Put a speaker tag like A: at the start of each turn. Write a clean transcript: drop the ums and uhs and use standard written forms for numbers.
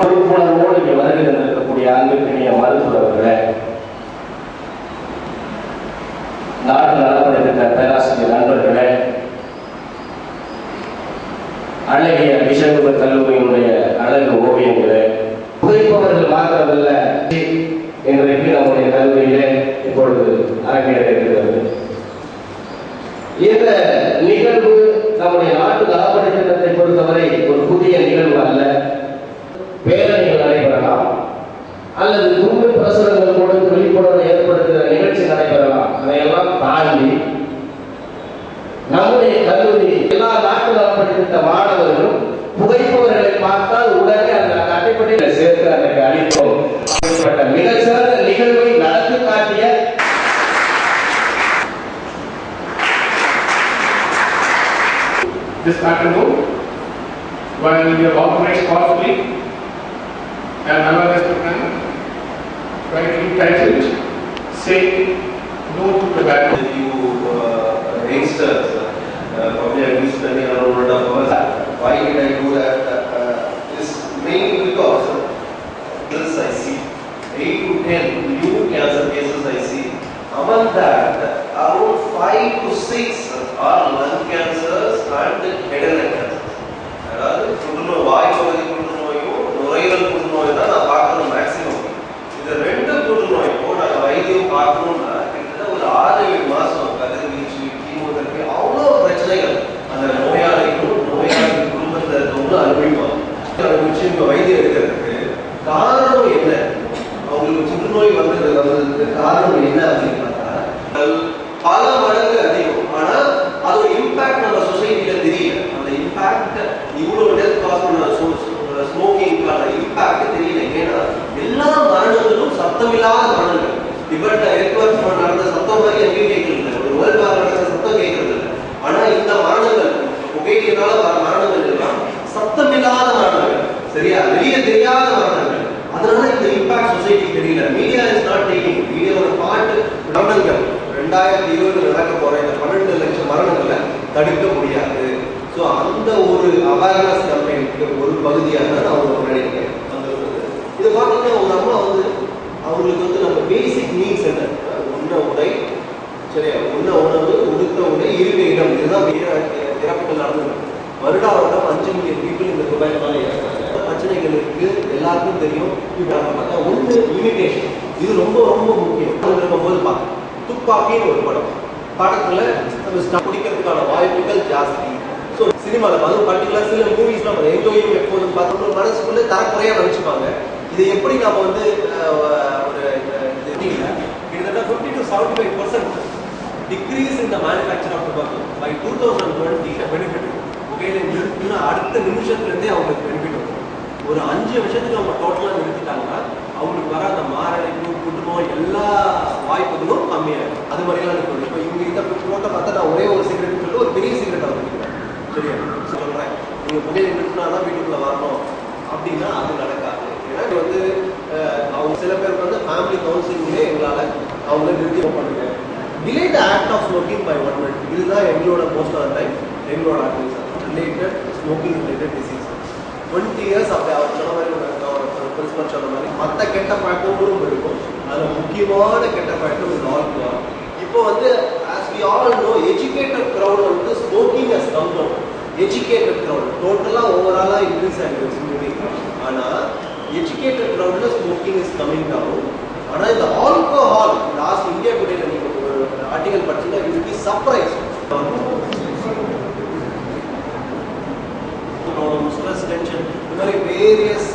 A: விழிப்புணர்வோடு இங்கே வருகை தந்திருக்கக்கூடிய அன்புக்கினிய மருத்துவர்களே, நாட்டு நலப்பணித்திட்ட பேராசிரியர் நண்பர்களே, அழகிய விஷகுப கல்லூரியினுடைய அழகு ஓவியங்களே, புகைப்பவர்கள் மாத்திரமல்ல, இன்றைக்கு நம்முடைய கல்லூரியிலே இப்பொழுது அரங்கேற இருக்கிறது. இந்த நிகழ்வு நம்முடைய நாட்டு நலப்பணி திட்டத்தை பொறுத்தவரை ஒரு புதிய நிகழ்வு அல்ல. பேரணிகள் நடைபெறலாம் அல்லது குண்டு பிரசுரங்கள் கொடுத்து விழிப்புணர்வு ஏற்படுத்துகிற நிகழ்ச்சி நடைபெறலாம். அதையெல்லாம் தாண்டி நம்முடைய கல்லூரி எல்லா நாட்டு நலப்பணி திட்ட மாணவர்களும் புகைப்பவர்களை பார்த்தால் உடனே அந்த அட்டைப்பட்டியில் சேர்த்து அதற்கு அளித்தோம். மிகச்சிறந்த நிகழ்வை நடத்தி காட்டிய
B: this afternoon, while we have organized powerfully an awareness program rightly titled "Say No to Tobacco."
C: You youngsters probably have been spending around 1.5 hours. Why did I do that? Is mainly because this I see 8 to 10 new cancer cases I see. Among that, around 5 to 6 are lung cancers and head and neck cancers. அதாவது புற்றுநோய், வாய் பகுதி புற்றுநோயும் நுரையீரல் புற்றுநோய் தான் நான் பார்க்கணும் maximum. இந்த ரெண்டு புற்றுநோய்க்கும் நாங்கள் வைத்தியம் பார்க்கணும்னா கிட்டத்தட்ட ஒரு 6-7 மாதம் கதிர்வீச்சு, கீமோதெரபி, அவ்வளோ பிரச்சனைகள் அந்த நோயாளிக்கும் நோயாளி குடும்பத்தினருக்கு அனுபவிப்பாங்க. அனுபவிச்சு இப்போ வைத்தியம் எடுக்கிறதுக்கு காரணம் என்ன, அவங்களுக்கு புற்றுநோய் வந்ததுக்கு காரணம் என்ன அப்படின்னு பார்த்தா பல மடங்கு அதிகம். ஆனால் அதோட இம்பாக்ட் நம்ம சொசைட்டியில தெரியல. அந்த இம்பாக்ட் இவ்வளவு டெத் காஸ் பண்ண ஸ்மோக்கிங்கான இம்பாக்ட் தெரியல. ஏன்னா எல்லா மரணங்களும் சத்தமில்லாத மரணங்கள். இவர்கிட்ட எர்த்வர்க் நடந்த சத்தம் மாதிரி எங்கேயும் கேட்கறது, ஒரு வேர்ல்ட் வார் நடந்த சத்தம் கேட்கறது இல்லை. ஆனா இந்த மரணங்கள் புகையினால வர மரணங்கள் எல்லாம் சத்தமில்லாத மரணங்கள், சரியா, வெளியே தெரியாத மரணங்கள். அதனால இந்த இம்பாக்ட் சொசைட்டிக்கு தெரியல. Media is not taking. மீடியாவோட பாட்டு மரணங்கள் 2020 நடக்க போற இந்த 12 லட்சம் மரணங்களை தடுக்க முடியாது. ஸோ அந்த ஒரு அவேர்னஸ் கம்பெனிக்கு ஒரு பகுதியாக தான் நான் அவங்க நினைக்கிறேன். இதை பார்த்தீங்கன்னா அவங்க அம்மா அவங்களுக்கு நம்ம பேசிக் நீட்ஸ் என்ன, உண்ண உடை, சரியா, உண்ண உணவு, உடுத்த உடை, இருக்க இடம், இதுதான் இறப்புகள் நடந்தது. வருடம் 5 மில்லியன் பீப்புள் இந்த துபாய்னால இறக்குறாங்க. பிரச்சனைகள் இருக்கு, எல்லாருக்கும் தெரியும். பார்த்தா ஒன்று லிமிடேஷன், இது ரொம்ப ரொம்ப முக்கியம். போது பார்க்க துப்பாக்கின்னு ஒரு படத்துல நம்ம பிடிக்கிறதுக்கான வாய்ப்புகள் ஜாஸ்தி. ஸோ சினிமாவில் அதுவும் பர்டிகுலர் சில மூவிஸ்லாம் நம்ம எங்கேயும் எப்போதும் பார்த்தோம் மனசுக்குள்ள தரக்குறையாக நினச்சிப்பாங்க. இதை எப்படி நம்ம ஒரு கிட்டத்தட்ட 50 to 75% டிக்ரீஸ் இந்த manufacture of tobacco by 2020 benefit. புகையில நிறுத்தினா அடுத்த நிமிஷத்துலேருந்தே அவங்களுக்கு பெனிஃபிட் வரும். ஒரு 5 வருஷத்துக்கு அவங்க டோட்டலாக நிறுத்திட்டாங்கன்னா அவங்களுக்கு வர அந்த மாரடைப்பு, புற்றுநோய் எல்லா வாய்ப்புகளும் கம்மியாகும். அது மாதிரிலாம் இருக்குது. இப்போ இவங்க இந்த ஃபோட்டோ பார்த்தா நான் ஒரே ஒரு சிகரெட் சொல்லிட்டு ஒரு பெரிய சிகரெட் ஆரம்பிக்கிறேன், சரியா சொல்கிறேன். நீங்கள் புகையில நிறுத்தினா தான் வீட்டுக்குள்ளே வரணும் அப்படின்னா அது நடக்காது. ஏன்னா இது அவங்க சில பேருக்கு ஃபேமிலி கவுன்சிலிங்லேயே எங்களால் அவங்கள நிறுத்தி பண்ணுங்க. Delay the act of smoking by 1 month. இதுதான் எங்களோட மோஸ்ட் ஆஃப் டைம் எங்களோட advice related smoking related disease. 20 years அப்படி அவர் சொன்ன மாதிரி பிரின்சிபல் சொன்ன மாதிரி மற்ற கெட்ட பழக்கங்களும் இருக்கும். அதில் முக்கியமான கெட்ட பழக்கம் இது ஆல்கஹால். இப்போ as we all know, educated crowd smoking has come down. Educated crowd டோட்டலாக ஓவராலாக இன்க்ரீஸ் ஆகிருக்கு. ஆனால் educated crowd smoking is coming down. ஆனால் இந்த ஆல்கஹால் லாஸ்ட் இந்தியா டுடேல நீங்கள் ஒரு ஆர்டிகல் படிச்சீங்கன்னா you will be surprised. Stress, tension, இந்த மாதிரி வேரியஸ்